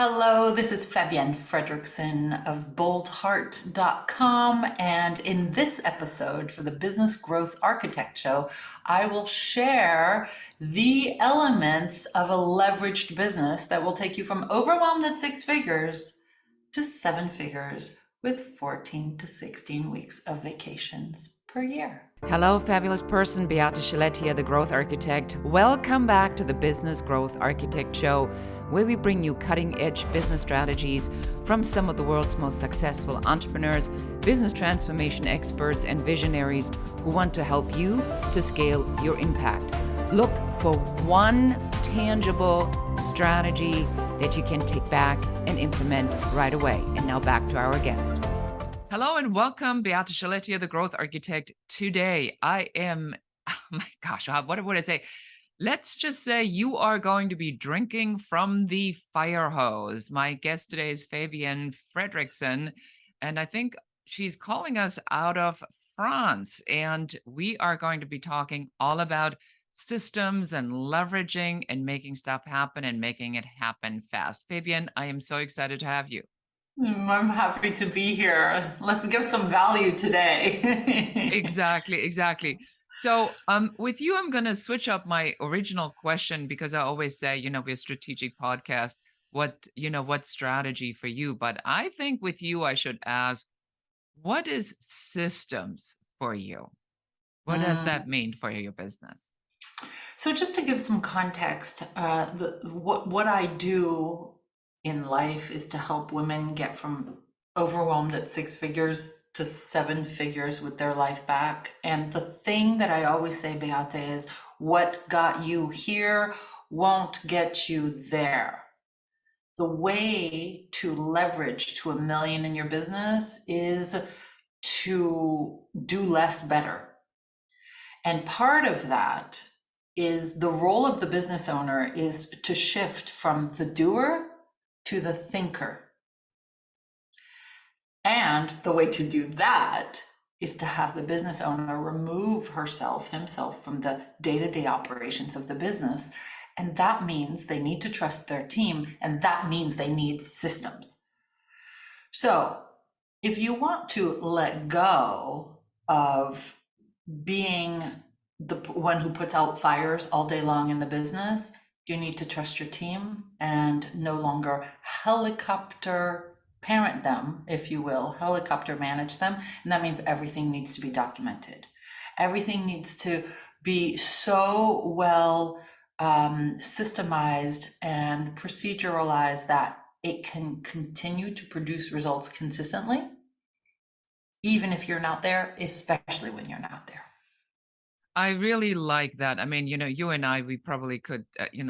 Hello, this is Fabienne Fredrickson of boldheart.com. And in this episode for the Business Growth Architect Show, I will share the elements of a leveraged business that will take you from overwhelmed at six figures to seven figures with 14 to 16 weeks of vacations per year. Hello, fabulous person. Beate Chelette here, the Growth Architect. Welcome back to the Business Growth Architect Show, where we bring you cutting-edge business strategies from some of the world's most successful entrepreneurs, business transformation experts, and visionaries who want to help you to scale your impact. Look for one tangible strategy that you can take back and implement right away. And now back to our guest. Hello and welcome, Beate Chelette here, the Growth Architect. Today, I am, oh my gosh, what would I say? Let's just say you are going to be drinking from the fire hose. My guest today is Fabienne Fredrickson, and I think she's calling us out of France. And we are going to be talking all about systems and leveraging and making stuff happen and making it happen fast. Fabienne, I am so excited to have you. I'm happy to be here. Let's give some value today. Exactly. So with you, I'm going to switch up my original question because I always say, we're a strategic podcast. What strategy for you? But I think with you, I should ask, what is systems for you? What does that mean for your business? So just to give some context, what I do in life is to help women get from overwhelmed at six figures to seven figures with their life back. And the thing that I always say, Beate, is what got you here won't get you there. The way to leverage to $1 million in your business is to do less better. And part of that is the role of the business owner is to shift from the doer to the thinker. And the way to do that is to have the business owner remove himself from the day-to-day operations of the business. And that means they need to trust their team, and that means they need systems. So if you want to let go of being the one who puts out fires all day long in the business, you need to trust your team and no longer helicopter parent them, if you will, helicopter manage them. And that means everything needs to be documented. Everything needs to be so well systemized and proceduralized that it can continue to produce results consistently, even if you're not there, especially when you're not there. I really like that. I mean, you and I, we probably could,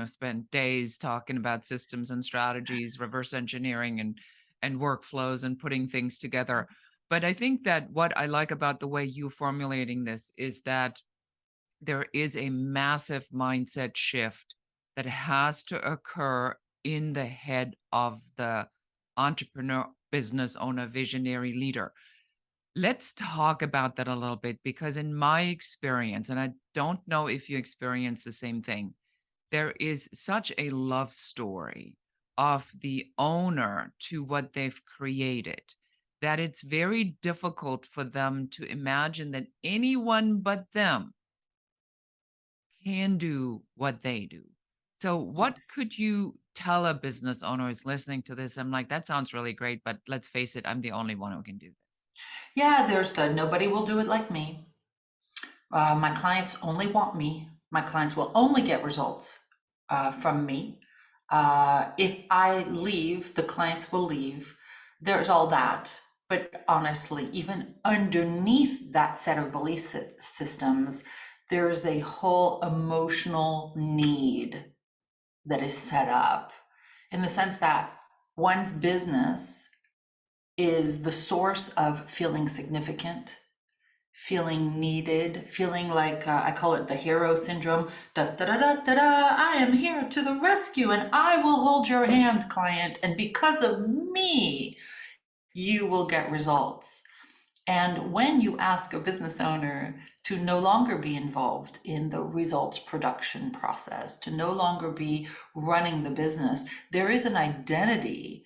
spend days talking about systems and strategies, reverse engineering and workflows and putting things together. But I think that what I like about the way you're formulating this is that there is a massive mindset shift that has to occur in the head of the entrepreneur, business owner, visionary leader. Let's talk about that a little bit because in my experience, and I don't know if you experience the same thing, there is such a love story of the owner to what they've created that it's very difficult for them to imagine that anyone but them can do what they do. So what could you tell a business owner who's listening to this? I'm like, that sounds really great, but let's face it, I'm the only one who can do this. Yeah, there's the nobody will do it like me. My clients only want me. My clients will only get results from me. If I leave, the clients will leave. There's all that. But honestly, even underneath that set of belief systems, there's a whole emotional need that is set up in the sense that one's business is the source of feeling significant, feeling needed, feeling like I call it the hero syndrome. Da, da, da, da, da, da, I am here to the rescue and I will hold your hand, client. And because of me, you will get results. And when you ask a business owner to no longer be involved in the results production process, to no longer be running the business. There is an identity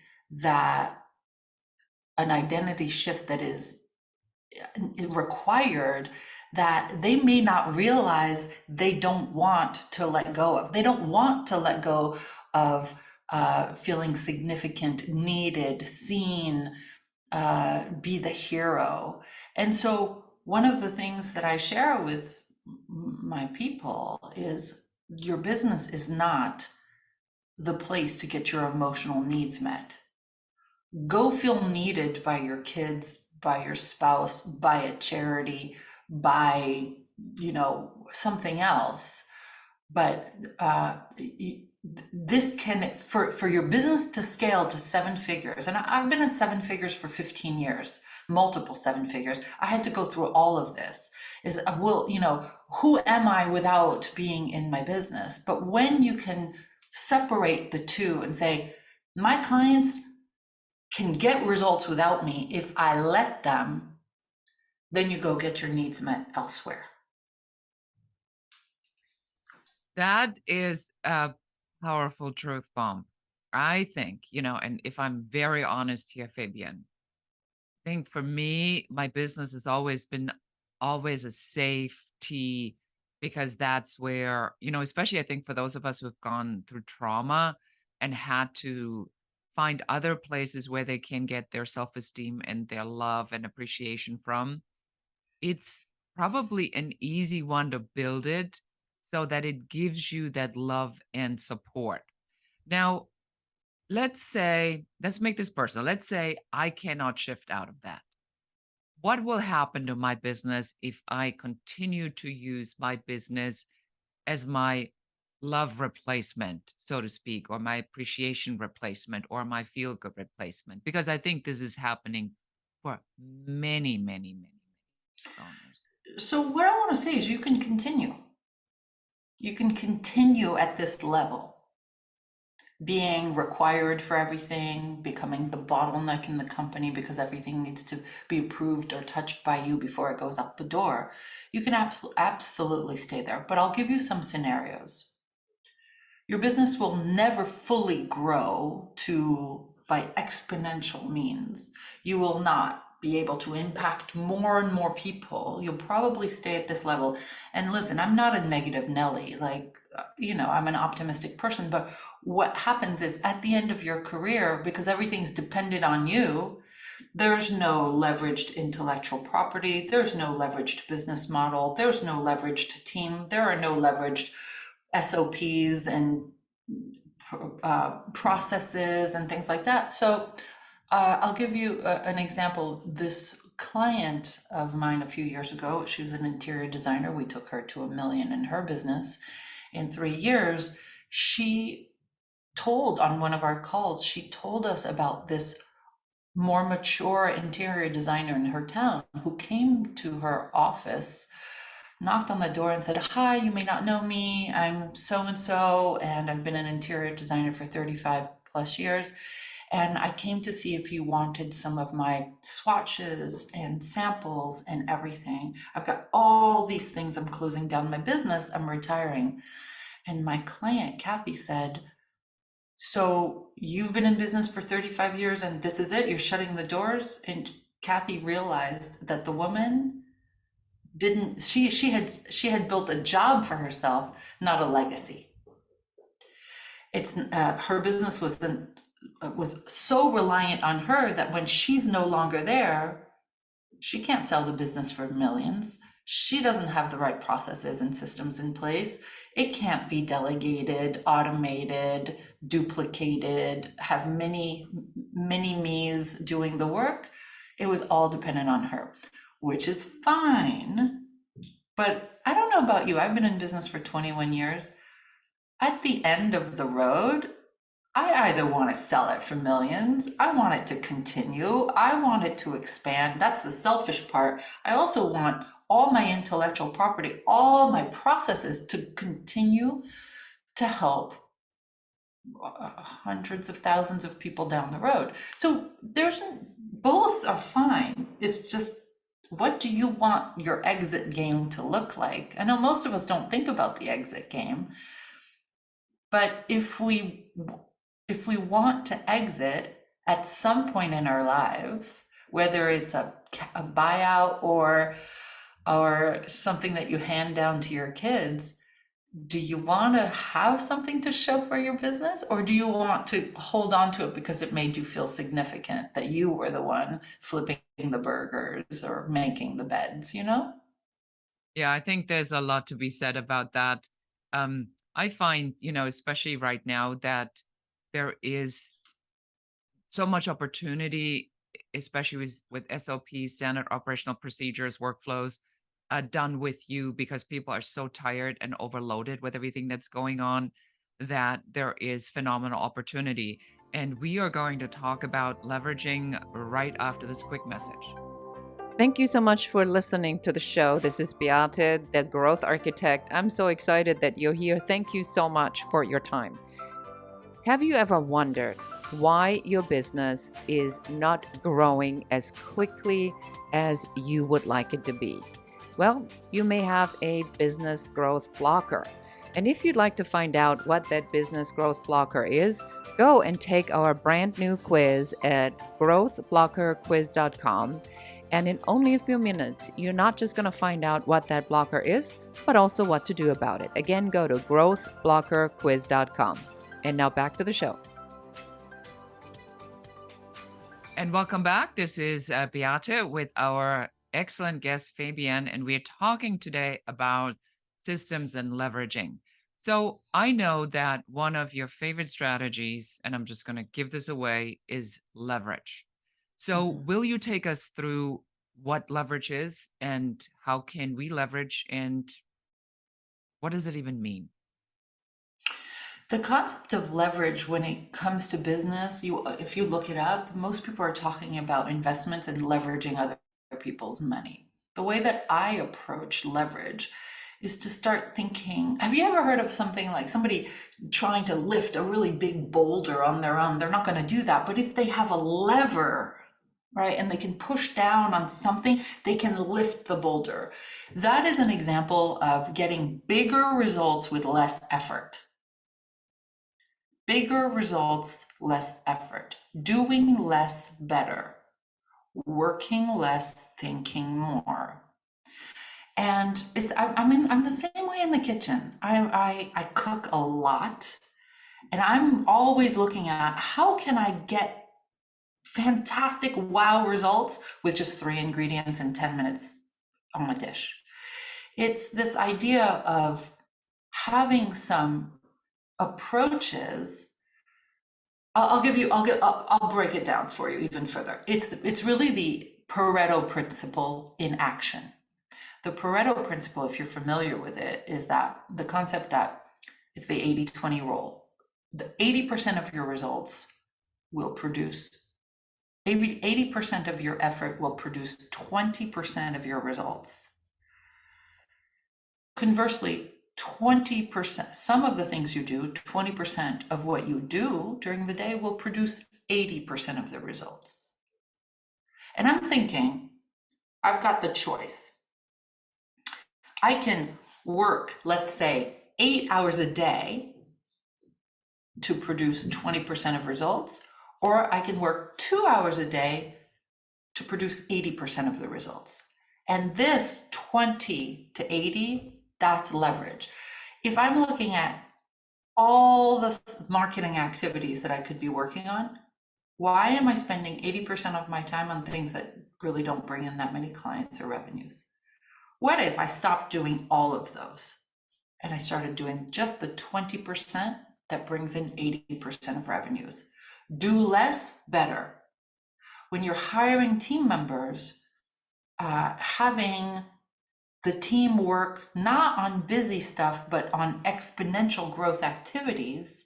shift that is required that they may not realize they don't want to let go of. They don't want to let go of feeling significant, needed, seen, be the hero. And so one of the things that I share with my people is your business is not the place to get your emotional needs met. Go feel needed by your kids, by your spouse, by a charity, by, something else. But this can, for your business to scale to 7 figures, and I've been at 7 figures for 15 years, multiple 7 figures. I had to go through all of this. Who am I without being in my business? But when you can separate the two and say, my clients can get results without me if I let them, then you go get your needs met elsewhere. That is a powerful truth bomb. I think, and if I'm very honest here, Fabienne, I think for me, my business has always been always a safety, because that's where, especially I think for those of us who have gone through trauma and had to find other places where they can get their self-esteem and their love and appreciation from, it's probably an easy one to build it so that it gives you that love and support. Now, let's make this personal. Let's say I cannot shift out of that. What will happen to my business if I continue to use my business as my love replacement, so to speak, or my appreciation replacement, or my feel good replacement? Because I think this is happening for many, many, many owners. So what I want to say is you can continue. You can continue at this level, being required for everything, becoming the bottleneck in the company because everything needs to be approved or touched by you before it goes out the door. You can absolutely stay there, but I'll give you some scenarios. Your business will never fully grow by exponential means. You will not be able to impact more and more people. You'll probably stay at this level. And listen, I'm not a negative Nelly. I'm an optimistic person, but what happens is at the end of your career, because everything's dependent on you, there's no leveraged intellectual property. There's no leveraged business model. There's no leveraged team. There are no leveraged SOPs and processes and things like that. So I'll give you an example. This client of mine a few years ago, she was an interior designer. We took her to $1 million in her business in 3 years. She told on one of our calls, she told us about this more mature interior designer in her town who came to her office, knocked on the door and said, hi, you may not know me. I'm so-and-so, and I've been an interior designer for 35 plus years. And I came to see if you wanted some of my swatches and samples and everything. I've got all these things. I'm closing down my business. I'm retiring. And my client, Kathy, said, so you've been in business for 35 years and this is it? You're shutting the doors? And Kathy realized that the woman she had built a job for herself, not a legacy. It's her business was so reliant on her that when she's no longer there, she can't sell the business for millions. She doesn't have the right processes and systems in place. It can't be delegated, automated, duplicated, have many me's doing the work. It was all dependent on her, which is fine. But I don't know about you. I've been in business for 21 years. At the end of the road, I either want to sell it for millions, I want it to continue, I want it to expand. That's the selfish part. I also want all my intellectual property, all my processes to continue to help hundreds of thousands of people down the road. So both are fine. It's just What do you want your exit game to look like? I know most of us don't think about the exit game, but if we want to exit at some point in our lives, whether it's a buyout or something that you hand down to your kids, do you want to have something to show for your business, or do you want to hold on to it because it made you feel significant that you were the one flipping the burgers or making the beds, you know? Yeah, I think there's a lot to be said about that. I find, especially right now, that there is so much opportunity, especially with SOPs, standard operational procedures, workflows, done with you because people are so tired and overloaded with everything that's going on that there is phenomenal opportunity. And we are going to talk about leveraging right after this quick message. Thank you so much for listening to the show. This is Beate, the growth architect. I'm so excited that you're here. Thank you so much for your time. Have you ever wondered why your business is not growing as quickly as you would like it to be? Well, you may have a business growth blocker. And if you'd like to find out what that business growth blocker is, go and take our brand new quiz at growthblockerquiz.com. And in only a few minutes, you're not just going to find out what that blocker is, but also what to do about it. Again, go to growthblockerquiz.com. And now back to the show. And welcome back. This is Beate with our excellent guest, Fabienne, and we're talking today about systems and leveraging. So I know that one of your favorite strategies, and I'm just going to give this away, is leverage. So will you take us through what leverage is and how can we leverage and what does it even mean? The concept of leverage when it comes to business, if you look it up, most people are talking about investments and leveraging other people's money. The way that I approach leverage is to start thinking, have you ever heard of something like somebody trying to lift a really big boulder on their own? They're not going to do that. But if they have a lever, right, and they can push down on something, they can lift the boulder. That is an example of getting bigger results with less effort. Bigger results, less effort. Doing less better. Working less, thinking more. And I'm the same way in the kitchen. I cook a lot, and I'm always looking at how can I get fantastic wow results with just 3 ingredients and 10 minutes on a dish. It's this idea of having some approaches. I'll break it down for you even further. It's really the Pareto principle in action. The Pareto principle, if you're familiar with it, is that the concept that it's the 80-20 rule. The 80% of your results will produce 80% of your effort will produce 20% of your results. Conversely, 20%, some of the things you do, 20% of what you do during the day will produce 80% of the results. And I'm thinking, I've got the choice. I can work, let's say, 8 hours a day to produce 20% of results, or I can work 2 hours a day to produce 80% of the results. And this 20 to 80, that's leverage. If I'm looking at all the marketing activities that I could be working on, why am I spending 80% of my time on things that really don't bring in that many clients or revenues? What if I stopped doing all of those and I started doing just the 20% that brings in 80% of revenues? Do less, better. When you're hiring team members, having the team work not on busy stuff, but on exponential growth activities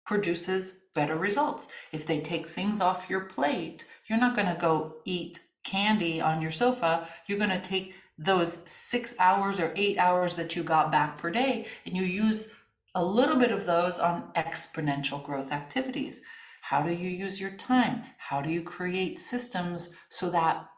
produces better results. If they take things off your plate, you're not going to go eat candy on your sofa. You're going to take those 6 hours or 8 hours that you got back per day, and you use a little bit of those on exponential growth activities. How do you use your time? How do you create systems so that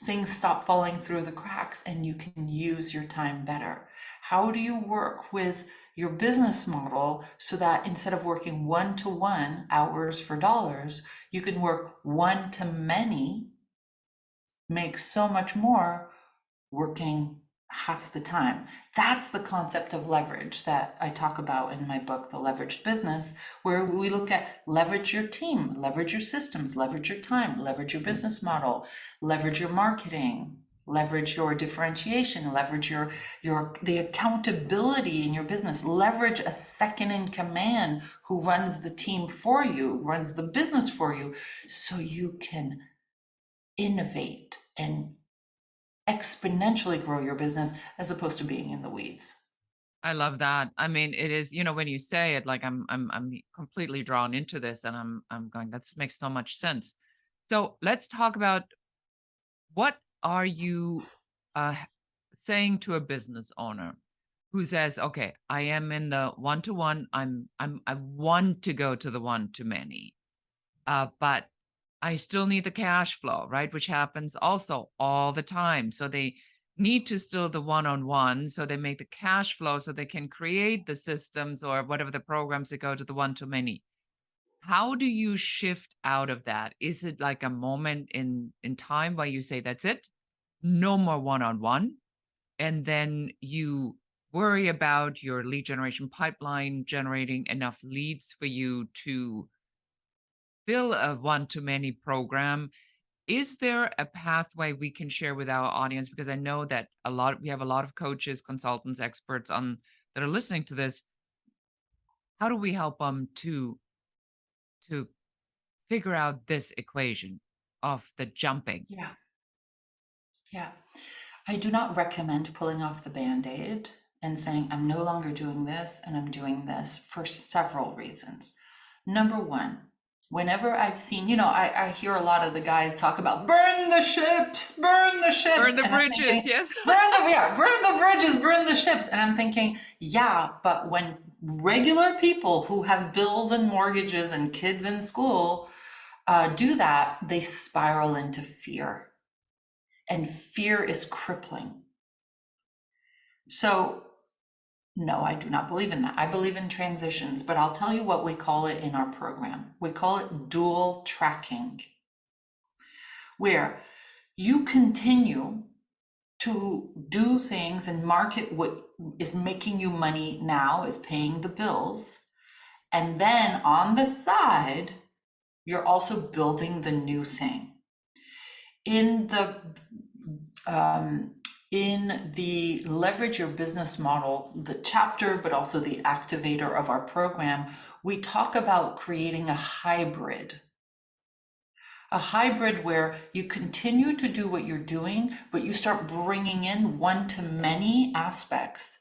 things stop falling through the cracks and you can use your time better? How do you work with your business model so that instead of working one-to-one hours for dollars, you can work one-to-many, make so much more working half the time? That's the concept of leverage that I talk about in my book, The Leveraged Business, where we look at leverage your team, leverage your systems, leverage your time, leverage your business model, leverage your marketing, leverage your differentiation, leverage the accountability in your business, leverage a second in command who runs the team for you, runs the business for you, so you can innovate and exponentially grow your business as opposed to being in the weeds. I love that. I mean, it is, when you say it, like I'm completely drawn into this, and I'm going, that makes so much sense. So let's talk about, what are you uh saying to a business owner who says, okay, I am in the one-to-one, I want to go to the one-to-many, but I still need the cash flow, right? Which happens also all the time. So they need to still the one-on-one. So they make the cash flow so they can create the systems or whatever the programs that go to the one-to-many. How do you shift out of that? Is it like a moment in time where you say, that's it, no more one-on-one, and then you worry about your lead generation pipeline generating enough leads for you to fill a one-to-many program? Is there a pathway we can share with our audience? Because I know that we have a lot of coaches, consultants, experts on that are listening to this. How do we help them to figure out this equation of the jumping? Yeah, yeah. I do not recommend pulling off the Band-Aid and saying, I'm no longer doing this and I'm doing this, for several reasons. Number one, whenever I've seen, I hear a lot of the guys talk about burn the ships, burn the ships. Burn the And I'm bridges, thinking, yes. burn the bridges, burn the ships. And I'm thinking, yeah, but when regular people who have bills and mortgages and kids in school do that, they spiral into fear. And fear is crippling. So, no, I do not believe in that. I believe in transitions, but I'll tell you what we call it in our program. We call it dual tracking, where you continue to do things and market what is making you money now, is paying the bills. And then on the side, you're also building the new thing. In the leverage your business model, the chapter, but also the activator of our program, we talk about creating a hybrid where you continue to do what you're doing, but you start bringing in one-to-many aspects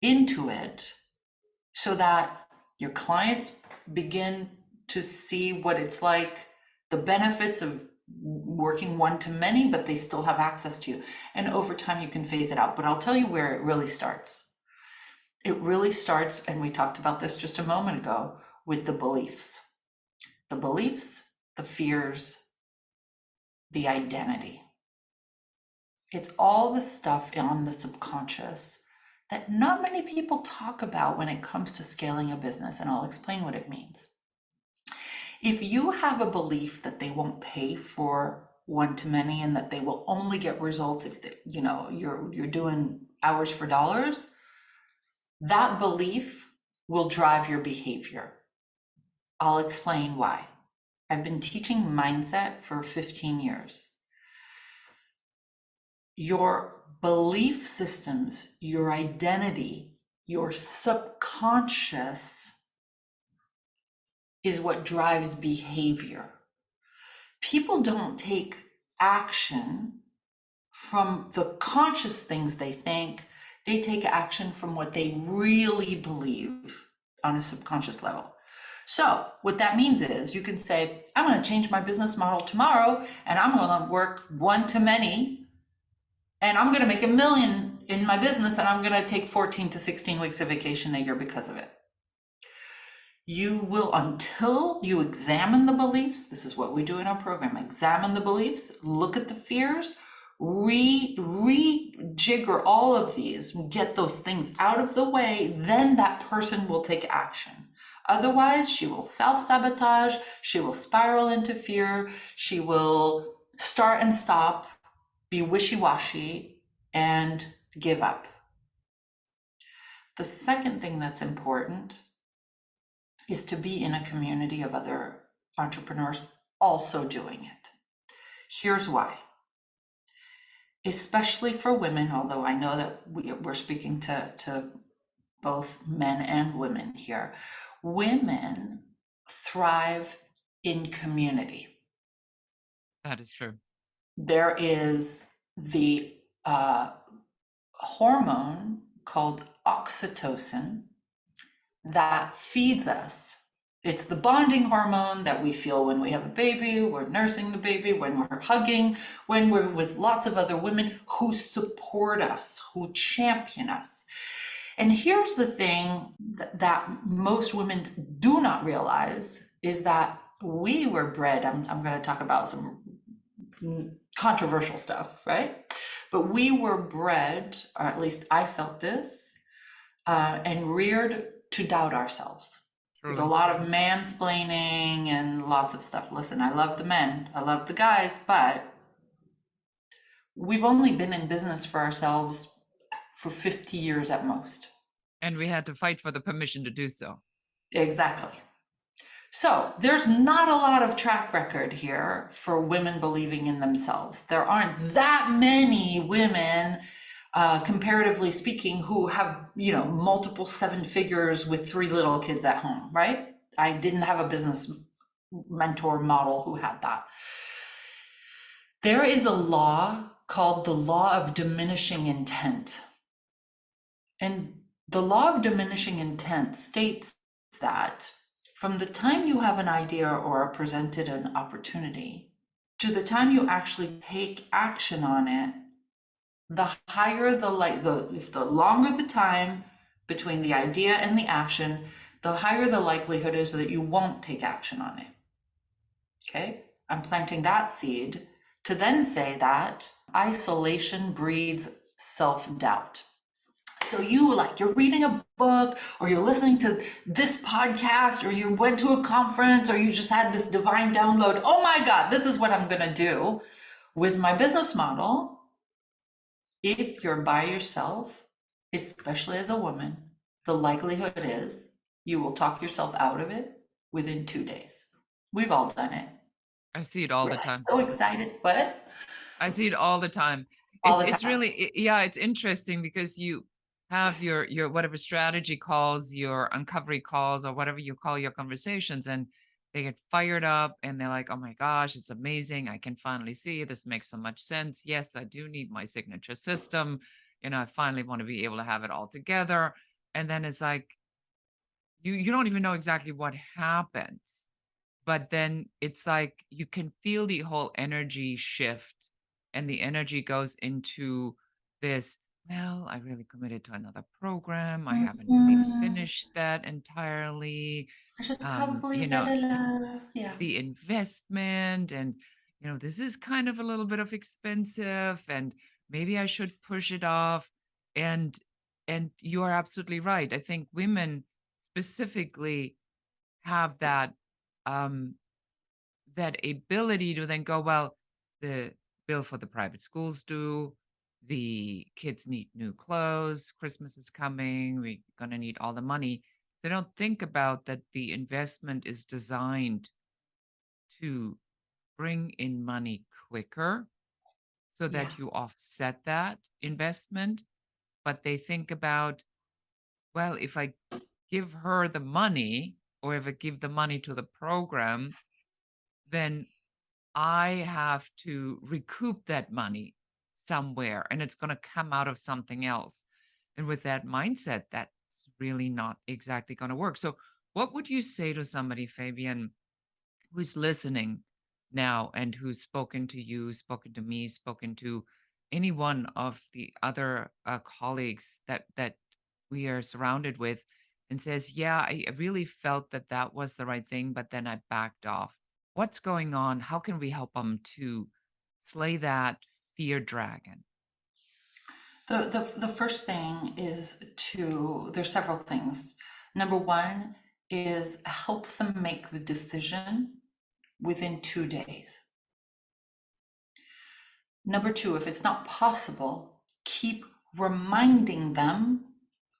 into it so that your clients begin to see what it's like, the benefits of working one-to-many, but they still have access to you. And over time, you can phase it out. But I'll tell you where it really starts. It really starts, and we talked about this just a moment ago, with the beliefs. The beliefs, the fears, the identity. It's all the stuff on the subconscious that not many people talk about when it comes to scaling a business, and I'll explain what it means. If you have a belief that they won't pay for one-to-many and that they will only get results if you're doing hours for dollars, that belief will drive your behavior. I'll explain why. I've been teaching mindset for 15 years. Your belief systems, your identity, your subconscious is what drives behavior. People don't take action from the conscious things they think. They take action from what they really believe on a subconscious level. So what that means is you can say, I'm going to change my business model tomorrow and I'm going to work one-to-many and I'm going to make $1 million in my business and I'm going to take 14 to 16 weeks of vacation a year because of it. You will, until you examine the beliefs, this is what we do in our program, examine the beliefs, look at the fears, rejigger all of these, get those things out of the way, then that person will take action. Otherwise, she will self-sabotage, she will spiral into fear, she will start and stop, be wishy-washy, and give up. The second thing that's important is to be in a community of other entrepreneurs also doing it. Here's why. Especially for women, although I know that we're speaking to both men and women here, women thrive in community. That is true. There is the hormone called oxytocin that feeds us. It's the bonding hormone that we feel when we have a baby, we're nursing the baby, when we're hugging, when we're with lots of other women who support us, who champion us. And here's the thing that most women do not realize is that we were bred, I'm going to talk about some controversial stuff, right? But we were bred, or at least I felt this, and reared to doubt ourselves with a Truly. lot of mansplaining and lots of stuff. Listen, I love the men, I love the guys, but we've only been in business for ourselves for 50 years at most. And we had to fight for the permission to do so. Exactly. So there's not a lot of track record here for women believing in themselves. There aren't that many women, comparatively speaking, who have, multiple seven figures with 3 little kids at home, right? I didn't have a business mentor model who had that. There is a law called the law of diminishing intent. And the law of diminishing intent states that from the time you have an idea or are presented an opportunity to the time you actually take action on it, the higher the longer the time between the idea and the action, the higher the likelihood is that you won't take action on it. Okay, I'm planting that seed to then say that isolation breeds self-doubt. So you're reading a book or you're listening to this podcast or you went to a conference or you just had this divine download. Oh my God, this is what I'm going to do with my business model. If you're by yourself, especially as a woman, the likelihood is you will talk yourself out of it within 2 days. We've all done it. I see it all We're the like time. so excited. What? I see it all the time. All the It's time. really yeah, it's interesting because you have your whatever strategy calls, your uncovery calls, or whatever you call your conversations, and they get fired up and they're like, "Oh my gosh, it's amazing. I can finally see this makes so much sense. Yes, I do need my signature system. I finally want to be able to have it all together." And then it's like you don't even know exactly what happens. But then it's like you can feel the whole energy shift, and the energy goes into this, well, I really committed to another program. I haven't really Mhm. finished that entirely. I should Um, probably you know, yeah. the investment and this is kind of a little bit of expensive and maybe I should push it off. And and you are absolutely right. I think women specifically have um that ability to then go, well, the bill for the private schools due, the kids need new clothes, Christmas is coming, we're going to need all the money. They don't think about that the investment is designed to bring in money quicker so Yeah. that you offset that investment. But they think about, well, if I give her the money or if I give the money to the program, then I have to recoup that money somewhere and it's going to come out of something else. And with that mindset, that's really not exactly going to work. So, what would you say to somebody, Fabian, who's listening now and who's spoken to you, spoken to me, spoken to any one of the other colleagues that we are surrounded with, and says, "Yeah, I really felt that that was the right thing, but then I backed off." What's going on? How can we help them to slay that fear dragon? The first thing is there's several things. Number one is help them make the decision within 2 days. Number two, if it's not possible, keep reminding them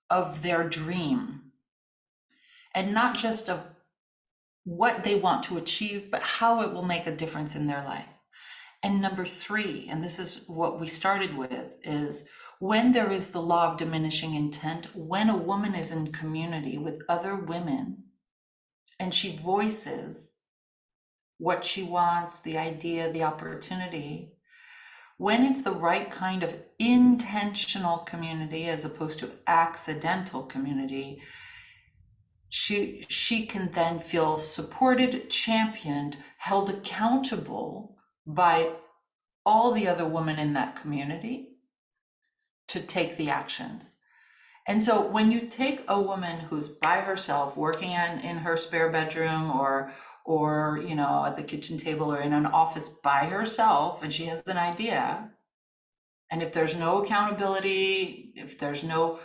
of their dream, and not just of what they want to achieve, but how it will make a difference in their life. And number three, and this is what we started with, is when there is the law of diminishing intent, when a woman is in community with other women and she voices what she wants, the idea, the opportunity, when it's the right kind of intentional community as opposed to accidental community, she can then feel supported, championed, held accountable by all the other women in that community to take the actions. And so when you take a woman who's by herself working in her spare bedroom or at the kitchen table or in an office by herself, and she has an idea, and if there's no accountability, if there's no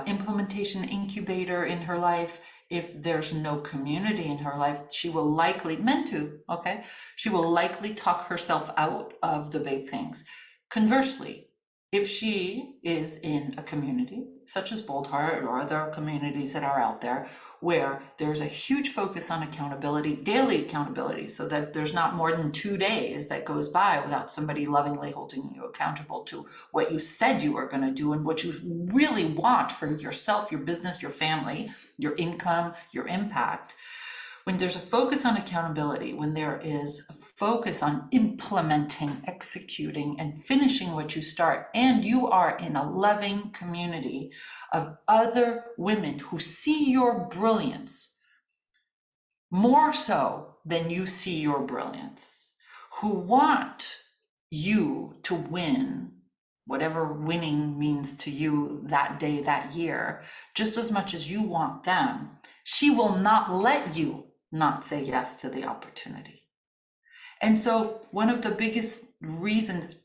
implementation incubator in her life, if there's no community in her life, she will likely, she will likely talk herself out of the big things. Conversely, if she is in a community such as Bold Heart or other communities that are out there where there's a huge focus on accountability, daily accountability, so that there's not more than 2 days that goes by without somebody lovingly holding you accountable to what you said you were going to do and what you really want for yourself, your business, your family, your income, your impact. When there's a focus on accountability, when there is a focus on implementing, executing, and finishing what you start, and you are in a loving community of other women who see your brilliance more so than you see your brilliance, who want you to win, whatever winning means to you that day, that year, just as much as you want them, she will not let you not say yes to the opportunity. And so one of the biggest reasons,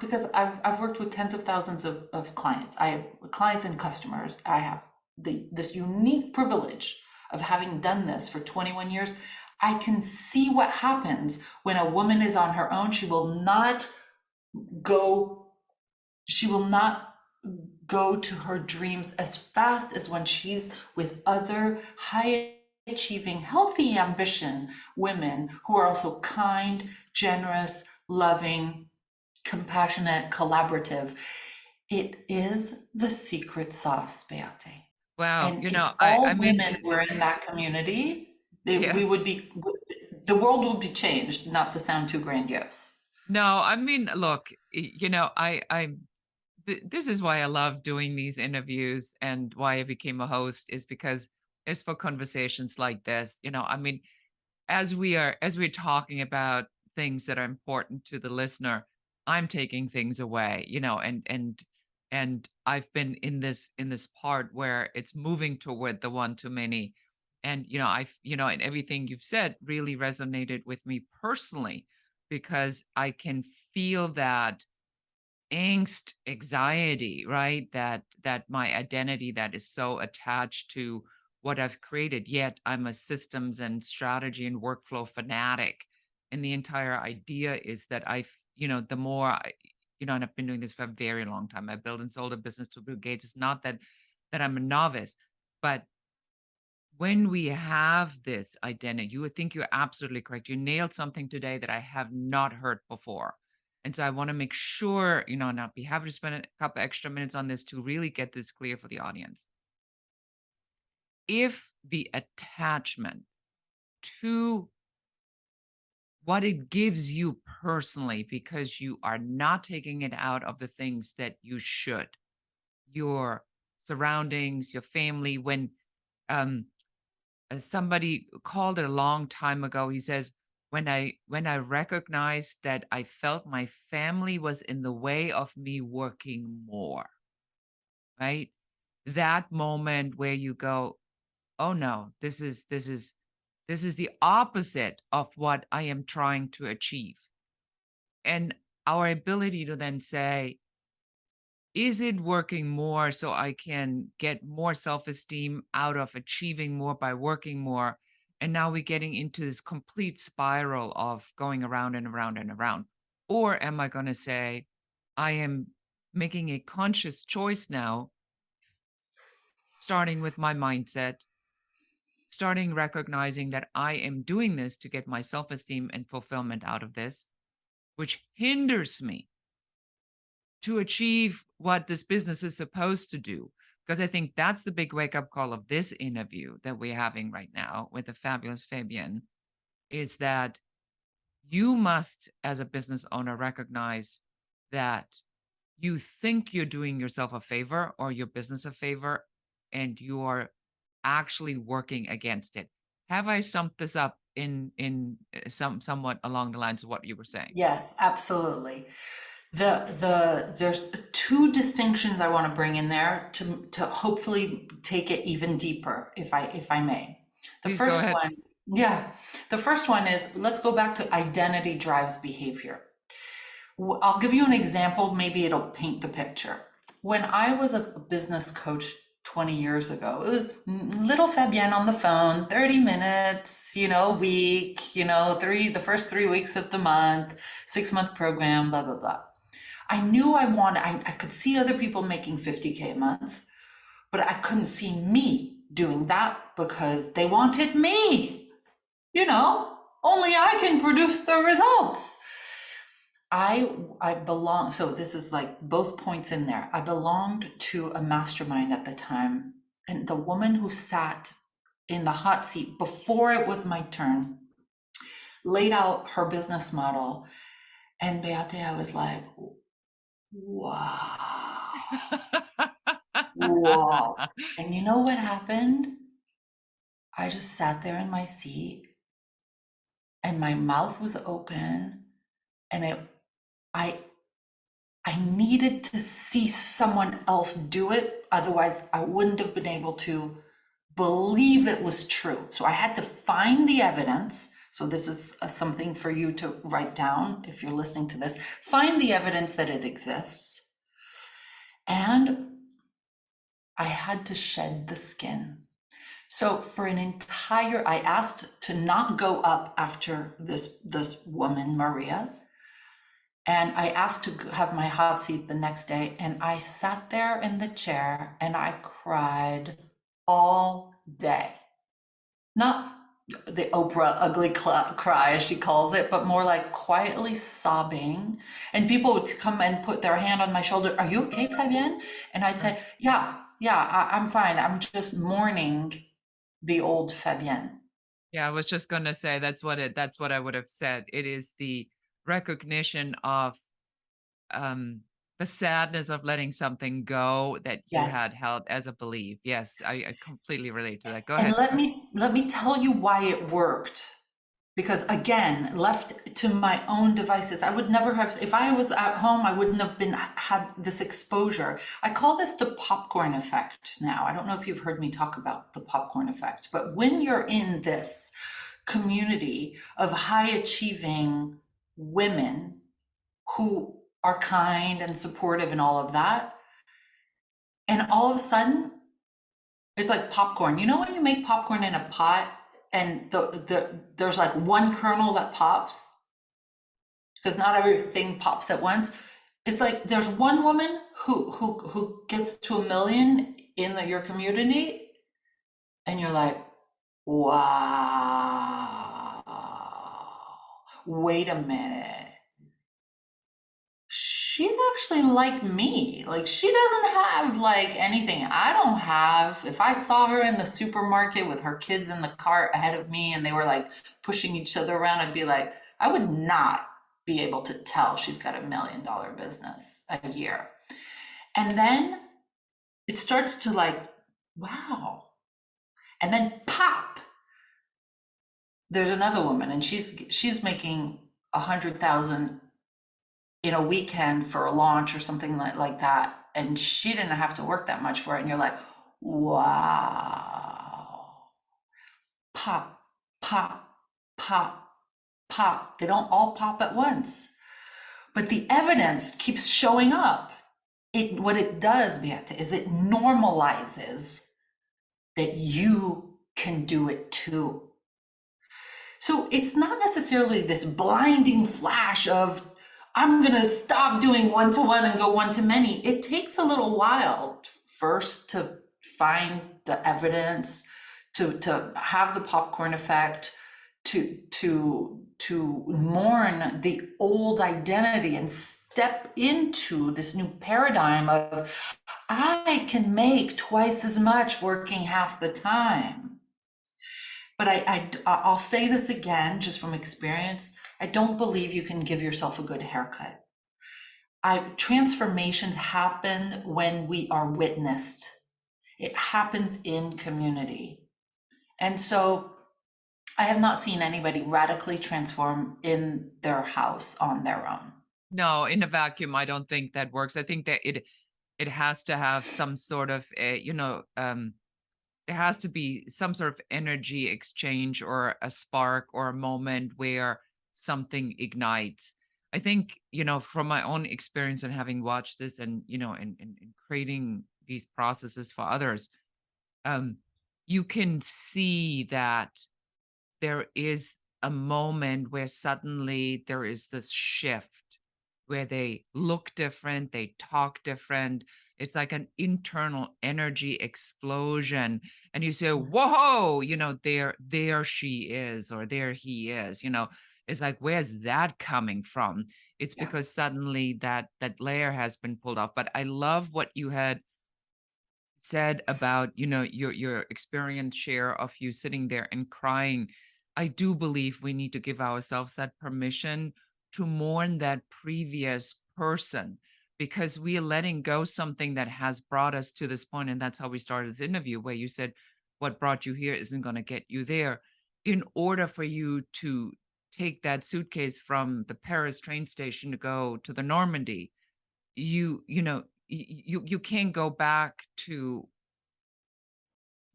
because I've worked with tens of thousands of clients, I have clients and customers, I have this unique privilege of having done this for 21 years. I can see what happens when a woman is on her own. She will not go to her dreams as fast as when she's with other high achieving, healthy ambition women who are also kind, generous, loving, compassionate, collaborative. It is the secret sauce, Beate. Wow, And if I all mean, women were in that community, yes. the world would be changed, not to sound too grandiose. No, I mean, look, this is why I love doing these interviews and why I became a host is because it's for conversations like this. I mean, as we're talking about things that are important to the listener, I'm taking things away, and I've been in this part where it's moving toward the one to many. And and everything you've said really resonated with me personally because I can feel that angst, anxiety, right? That my identity that is so attached to what I've created, yet I'm a systems and strategy and workflow fanatic. And the entire idea is that the more and I've been doing this for a very long time. I built and sold a business to Bill Gates. It's not that I'm a novice, but when we have this identity, you would think you're absolutely correct. You nailed something today that I have not heard before. And so I want to make sure, and I'll be happy to spend a couple extra minutes on this to really get this clear for the audience. If the attachment to what it gives you personally, because you are not taking it out of the things that you should, your surroundings, your family, when um, somebody called it a long time ago. He says, when I recognized that I felt my family was in the way of me working more, right? That moment where you go, oh no, this is the opposite of what I am trying to achieve. And our ability to then say, is it working more so I can get more self-esteem out of achieving more by working more? And now we're getting into this complete spiral of going around and around and around. Or am I going to say, I am making a conscious choice now, starting with my mindset, starting recognizing that I am doing this to get my self esteem and fulfillment out of this, which hinders me to achieve what this business is supposed to do. Because I think that's the big wake up call of this interview that we're having right now with the fabulous Fabienne is that you must, as a business owner, recognize that you think you're doing yourself a favor or your business a favor, and you're actually working against it. Have I summed this up in somewhat along the lines of what you were saying? Yes, absolutely. There's two distinctions I want to bring in there to hopefully take it even deeper, if I may. The Please go first ahead. one, yeah, the first one is, let's go back to identity drives behavior. I'll give you an example, maybe it'll paint the picture. When I was a business coach 20 years ago, it was little Fabienne on the phone, 30 minutes, week, the first 3 weeks of the month, 6-month program, blah, blah, blah. I knew I could see other people making 50K a month, but I couldn't see me doing that because they wanted me. Only I can produce the results. I belong, so this is like both points in there. I belonged to a mastermind at the time, and the woman who sat in the hot seat before it was my turn laid out her business model. And Beate, I was like, wow, whoa. And you know what happened? I just sat there in my seat and my mouth was open, and I I needed to see someone else do it. Otherwise, I wouldn't have been able to believe it was true. So I had to find the evidence. So this is something for you to write down if you're listening to this. Find the evidence that it exists. And I had to shed the skin. So for an entire, I asked to not go up after this woman, Maria. And I asked to have my hot seat the next day, and I sat there in the chair and I cried all day. Not the Oprah ugly cry, as she calls it, but more like quietly sobbing. And people would come and put their hand on my shoulder. Are you okay, Fabienne? And I'd say, yeah, I'm fine. I'm just mourning the old Fabienne. Yeah, I was just gonna say that's what I would have said. It is the recognition of um the sadness of letting something go that you Yes. had held as a belief. Yes, I completely relate to that. Go And ahead. let me tell you why it worked. Because again, left to my own devices, I would never have, if I was at home, I wouldn't have had this exposure. I call this the popcorn effect now. I don't know if you've heard me talk about the popcorn effect, but when you're in this community of high achieving women who are kind and supportive and all of that, and all of a sudden it's like popcorn. You know when you make popcorn in a pot and there's like one kernel that pops because not everything pops at once. It's like there's one woman who gets to 1 million in your community, and you're like, wow, wait a minute. She's actually like me. Like she doesn't have like anything I don't have. If I saw her in the supermarket with her kids in the cart ahead of me and they were like pushing each other around, I'd be like, I would not be able to tell she's got $1 million business a year. And then it starts to like, wow. And then pop, there's another woman and she's making 100,000 in a weekend for a launch or something like that. And she didn't have to work that much for it. And you're like, wow. Pop, pop, pop, pop. They don't all pop at once. but the evidence keeps showing up. What it does, Beate, is it normalizes that you can do it too. So it's not necessarily this blinding flash of, I'm going to stop doing one-to-one and go one-to-many. It takes a little while first to find the evidence, to have the popcorn effect, to mourn the old identity and step into this new paradigm of, I can make twice as much working half the time. But I'll say this again, just from experience, I don't believe you can give yourself a good haircut. Transformations happen when we are witnessed. It happens in community. And so I have not seen anybody radically transform in their house on their own. No, in a vacuum, I don't think that works. I think that it has to have some sort of a, there has to be some sort of energy exchange or a spark or a moment where something ignites. I think, from my own experience and having watched this and, and creating these processes for others, um, you can see that there is a moment where suddenly there is this shift where they look different, they talk different. It's like an internal energy explosion. And you say, whoa, there she is, or there he is, it's like, where's that coming from? It's Yeah. because suddenly that layer has been pulled off. But I love what you had said about, your experience share of you sitting there and crying. I do believe we need to give ourselves that permission to mourn that previous person, because we are letting go something that has brought us to this point. And that's how we started this interview, where you said what brought you here isn't going to get you there. In order for you to take that suitcase from the Paris train station to go to the Normandy, you can't go back to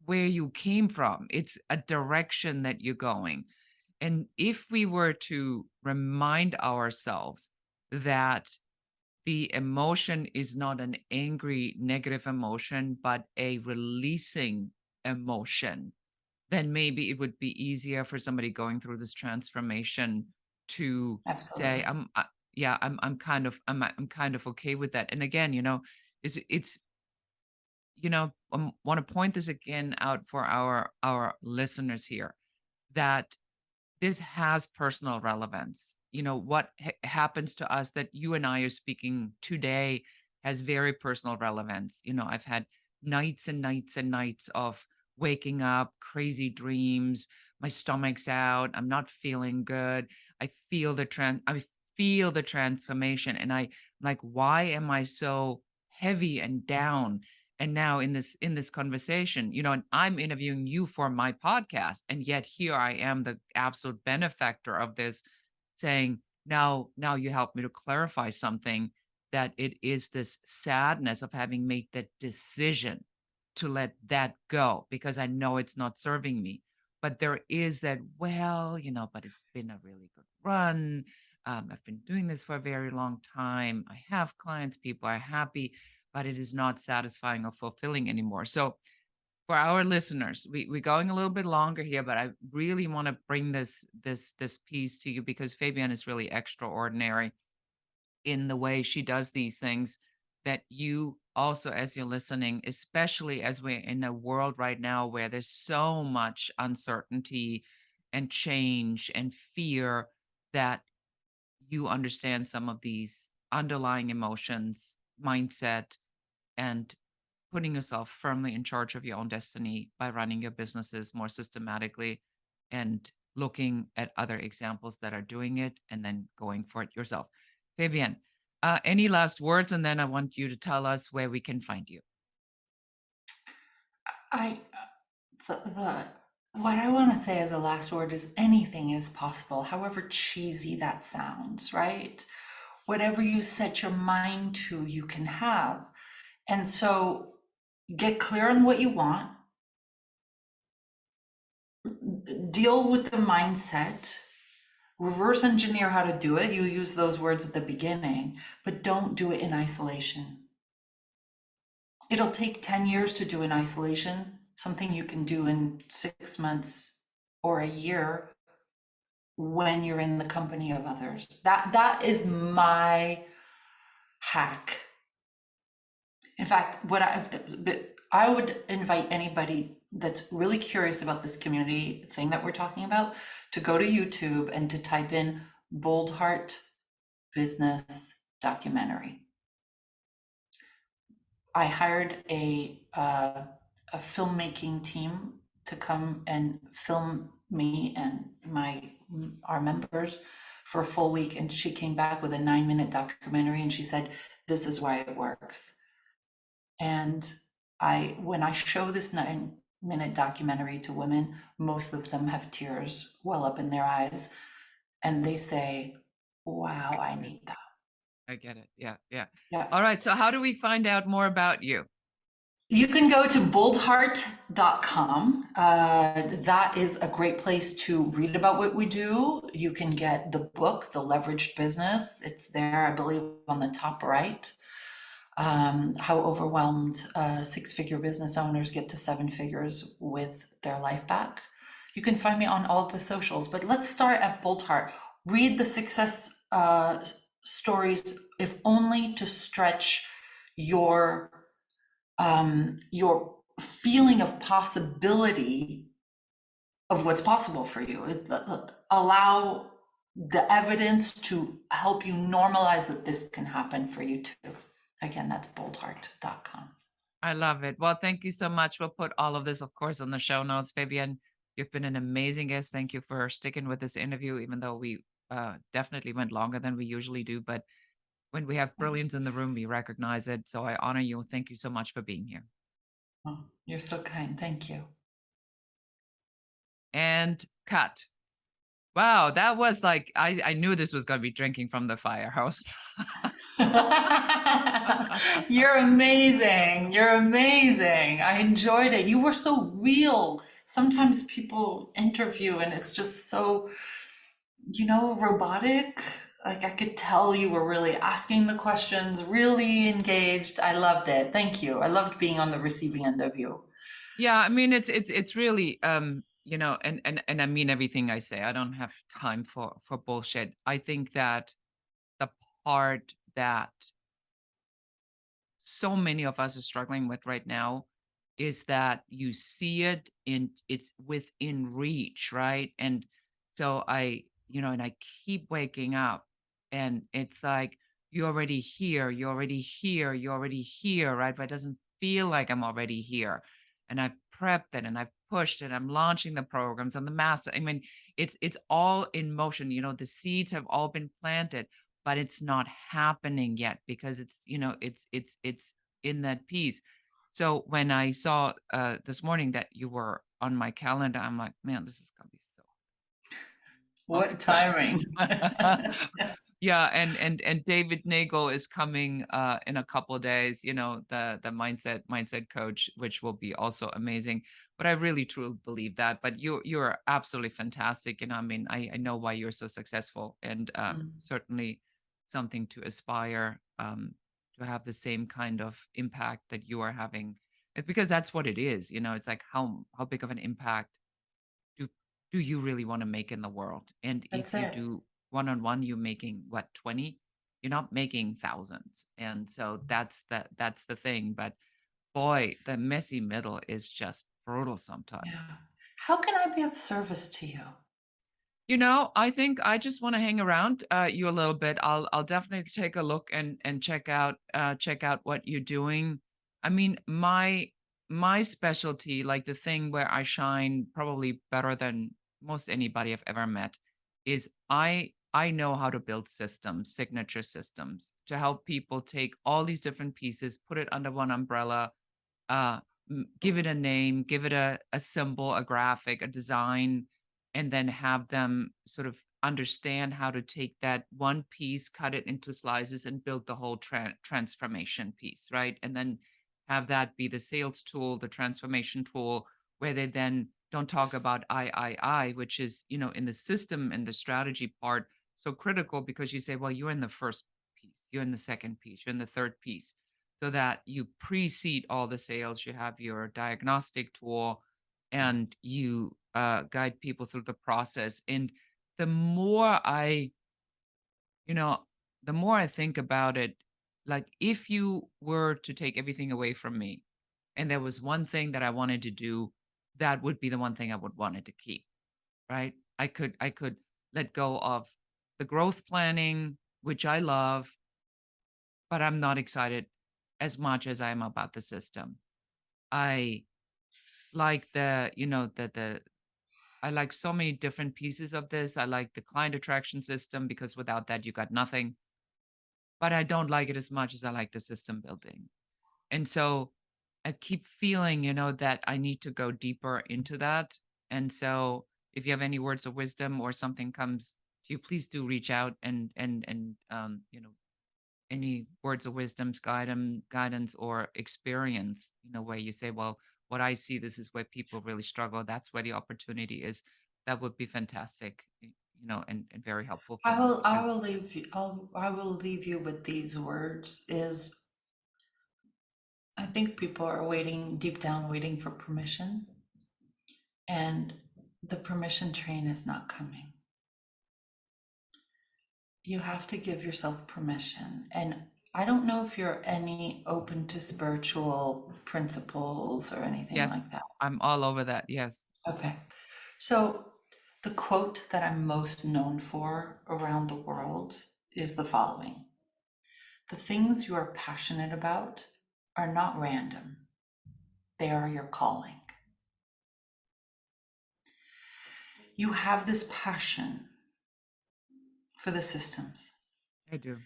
where you came from. It's a direction that you're going. And if we were to remind ourselves that the emotion is not an angry, negative emotion, but a releasing emotion, then maybe it would be easier for somebody going through this transformation to say, Absolutely. yeah, I'm kind of okay with that. And again, it's want to point this again out for our listeners here, that this has personal relevance. What happens to us that you and I are speaking today has very personal relevance. I've had nights and nights and nights of waking up, crazy dreams, my stomach's out, I'm not feeling good. I feel the transformation, and I'm like, why am I so heavy and down? And now in this conversation, and I'm interviewing you for my podcast, and yet here I am, the absolute benefactor of this, saying, now you help me to clarify something, that it is this sadness of having made that decision to let that go, because I know it's not serving me. But there is that, well, but it's been a really good run. I've been doing this for a very long time. I have clients, people are happy, but it is not satisfying or fulfilling anymore. So for our listeners, we're going a little bit longer here, but I really want to bring this piece to you, because Fabienne is really extraordinary in the way she does these things, that you also, as you're listening, especially as we're in a world right now where there's so much uncertainty and change and fear, that you understand some of these underlying emotions, mindset, and putting yourself firmly in charge of your own destiny by running your businesses more systematically and looking at other examples that are doing it and then going for it yourself. Fabienne, any last words? And then I want you to tell us where we can find you. I the what I want to say as a last word is, anything is possible, however cheesy that sounds, right? Whatever you set your mind to, you can have. And so get clear on what you want, deal with the mindset, Reverse engineer how to do it. You use those words at the beginning, but don't do it in isolation. It'll take 10 years to do in isolation, something you can do in 6 months or a year when you're in the company of others. That is my hack. In fact, I would invite anybody that's really curious about this community thing that we're talking about to go to YouTube and to type in Bold Heart Business Documentary. I hired a filmmaking team to come and film me and our members for a full week, and she came back with a 9-minute documentary, and she said, "This is why it works." And when I show this 9-minute documentary to women, most of them have tears well up in their eyes, and they say, "Wow, I need that." I get it. Yeah, yeah. Yeah. All right. So how do we find out more about you? You can go to boldheart.com. That is a great place to read about what we do. You can get the book, The Leveraged Business. It's there, I believe, on the top right. How overwhelmed 6-figure business owners get to 7 figures with their life back. You can find me on all of the socials, but let's start at Bold Heart. Read the success stories, if only to stretch your feeling of possibility of what's possible for you. Allow the evidence to help you normalize that this can happen for you too. Again, that's boldheart.com. I love it. Well, thank you so much. We'll put all of this, of course, on the show notes. Fabienne, you've been an amazing guest. Thank you for sticking with this interview, even though we definitely went longer than we usually do. But when we have brilliance in the room, we recognize it. So I honor you. Thank you so much for being here. Oh, you're so kind. Thank you. And cut. Wow, that was like, I knew this was going to be drinking from the firehouse. You're amazing. You're amazing. I enjoyed it. You were so real. Sometimes people interview and it's just so, robotic. Like I could tell you were really asking the questions, really engaged. I loved it. Thank you. I loved being on the receiving end of you. Yeah, I mean it's really and I mean everything I say. I don't have time for bullshit. I think that the part that so many of us are struggling with right now is that you see it in it's within reach, right? And so and I keep waking up and it's like you're already here, you're already here, you're already here, right? But it doesn't feel like I'm already here. And I've prepped it and I've pushed it. I'm launching the programs and the master. I mean, it's all in motion. The seeds have all been planted, but it's not happening yet because it's in that piece. So when I saw this morning that you were on my calendar, I'm like, man, this is gonna be so What timing. yeah, and David Nagel is coming in a couple of days, the mindset coach, which will be also amazing. But I really truly believe that. But you're absolutely fantastic. I mean, I know why you're so successful and certainly something to aspire to have the same kind of impact that you are having. Because that's what it is, it's like how big of an impact do do you really want to make in the world? And That's if you it. do one-on-one, you're making what, 20? You're not making thousands. And so that's the thing. But boy, the messy middle is just brutal sometimes. Yeah. How can I be of service to you? I think I just want to hang around you a little bit. I'll definitely take a look and check out what you're doing. I mean, my specialty, like the thing where I shine probably better than most anybody I've ever met, is I know how to build systems, signature systems, to help people take all these different pieces, put it under one umbrella, uh, give it a name, give it a symbol, a graphic, a design, and then have them sort of understand how to take that one piece, cut it into slices, and build the whole transformation piece, right? And then have that be the sales tool, the transformation tool, where they then don't talk about I, which is, in the system and the strategy part, so critical because you say, well, you're in the first piece, you're in the second piece, you're in the third piece, so that you precede all the sales, you have your diagnostic tool, and you guide people through the process. And the more I, you know, the more I think about it, like if you were to take everything away from me and there was one thing that I wanted to do, that would be the one thing I would wanted to keep, right? I could let go of the growth planning, which I love, but I'm not excited as much as I am about the system. I like the I like so many different pieces of this. I like the client attraction system because without that you got nothing. But I don't like it as much as I like the system building. And so I keep feeling, that I need to go deeper into that. And so if you have any words of wisdom or something comes to you, please do reach out and any words of wisdoms, guidance or experience, where you say, well, what I see, this is where people really struggle. That's where the opportunity is. That would be fantastic, and very helpful for me I because will leave you, I will leave you with these words is I think people are waiting deep down, waiting for permission, and the permission train is not coming. You have to give yourself permission. And I don't know if you're any open to spiritual principles or anything yes, like that. I'm all over that. Yes. Okay. So the quote that I'm most known for around the world is the following: the things you are passionate about are not random, they are your calling. You have this passion for the systems. I do.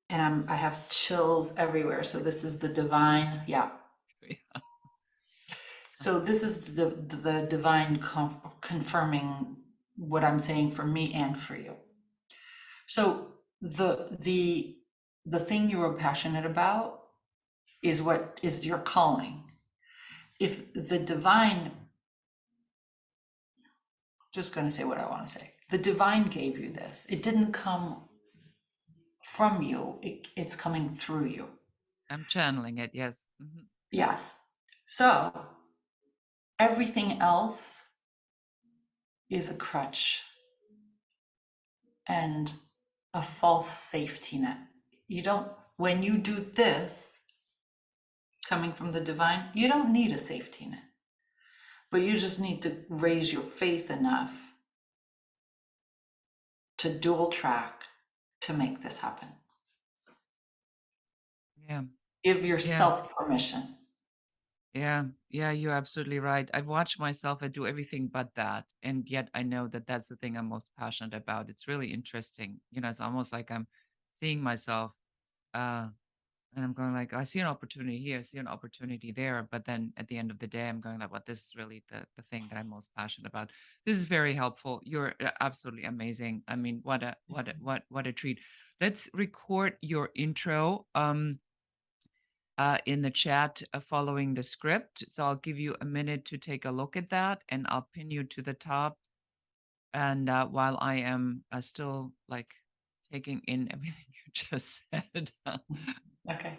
And I have chills everywhere. So this is the divine, yeah. So this is the divine confirming what I'm saying for me and for you. So the thing you are passionate about is what is your calling. If the divine, just going to say what I want to say, the divine gave you this. It didn't come from you. It's coming through you. I'm channeling it. Yes. Yes. So everything else is a crutch and a false safety net. You don't, when you do this, coming from the divine, you don't need a safety net, but you just need to raise your faith enough to dual track to make this happen. Yeah. Give Yeah. yourself permission. Yeah. Yeah. You're absolutely right. I've watched myself. I do everything but that. And yet I know that that's the thing I'm most passionate about. It's really interesting. It's almost like I'm seeing myself, uh, and I'm going like, I see an opportunity here, I see an opportunity there. But then at the end of the day, I'm going like, what, this is really the thing that I'm most passionate about. This is very helpful. You're absolutely amazing. I mean, what a treat. Let's record your intro in the chat following the script. So I'll give you a minute to take a look at that and I'll pin you to the top. And while I am still like taking in everything you just said, Okay.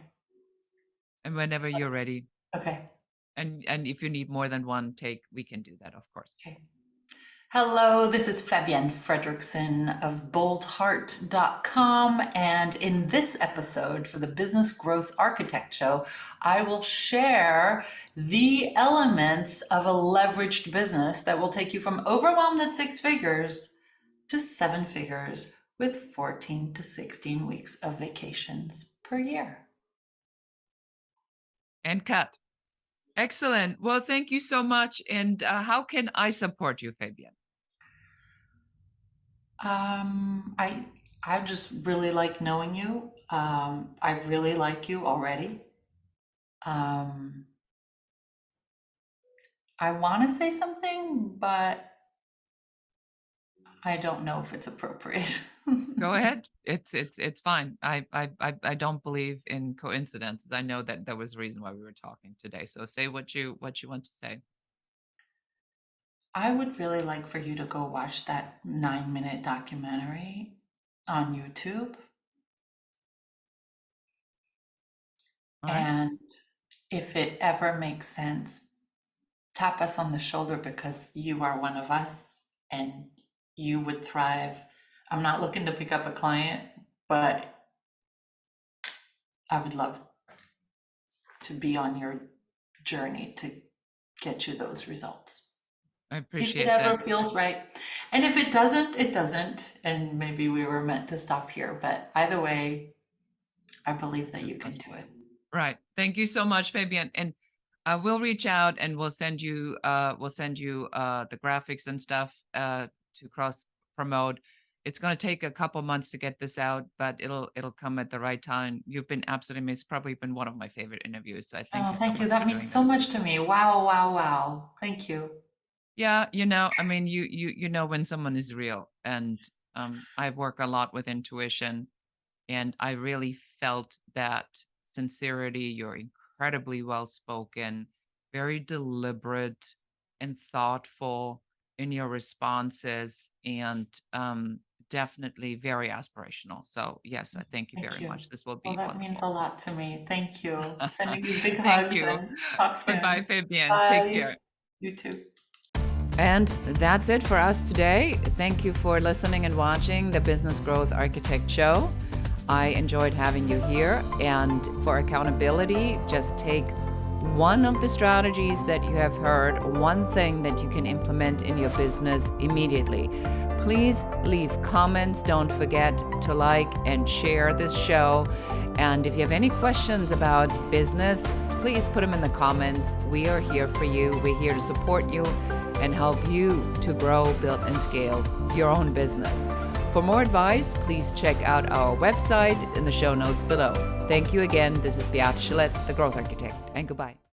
and whenever you're ready. Okay. And if you need more than one take, we can do that, of course. Okay. Hello, this is Fabienne Fredrickson of boldheart.com. And in this episode for the Business Growth Architect Show, I will share the elements of a leveraged business that will take you from overwhelmed at six figures to seven figures with 14 to 16 weeks of vacations per year. And cut. Excellent. Well, thank you so much. And how can I support you, Fabienne? I just really like knowing you. I really like you already. Um, I want to say something, but I don't know if it's appropriate. Go ahead. It's fine. I don't believe in coincidences. I know that there was a reason why we were talking today. So say what you want to say. I would really like for you to go watch that 9-minute documentary on YouTube. All right. And if it ever makes sense, tap us on the shoulder because you are one of us and you would thrive. I'm not looking to pick up a client, but I would love to be on your journey to get you those results. I If it appreciate ever that. feels right. And if it doesn't, it doesn't. And maybe we were meant to stop here. But either way, I believe that you can do it. Right. Thank you so much, Fabienne. And we'll reach out and we'll send you the graphics and stuff to cross promote. It's going to take a couple months to get this out, but it'll come at the right time. You've been absolutely amazing. It's probably been one of my favorite interviews. So I thank Oh, you so thank you. much That for means doing so this. much to me. Wow, wow, wow. Thank you. Yeah, I mean, you know when someone is real, and I work a lot with intuition, and I really felt that sincerity. You're incredibly well spoken, very deliberate and thoughtful in your responses, and definitely very aspirational. So yes, I thank you Thank very you. much. This will Well, be that means a wonderful. lot to me. Thank you. Sending you big Thank hugs you. and talk Bye, soon. Fabienne. Take Bye. care. You too. And that's it for us today. Thank you for listening and watching the Business Growth Architect Show. I enjoyed having you here. And for accountability, just take one of the strategies that you have heard, one thing that you can implement in your business immediately. Please leave comments. Don't forget to like and share this show. And if you have any questions about business, please put them in the comments. We are here for you. We're here to support you and help you to grow, build, and scale your own business. For more advice, please check out our website in the show notes below. Thank you again. This is Beate Chelette, the Growth Architect, and goodbye.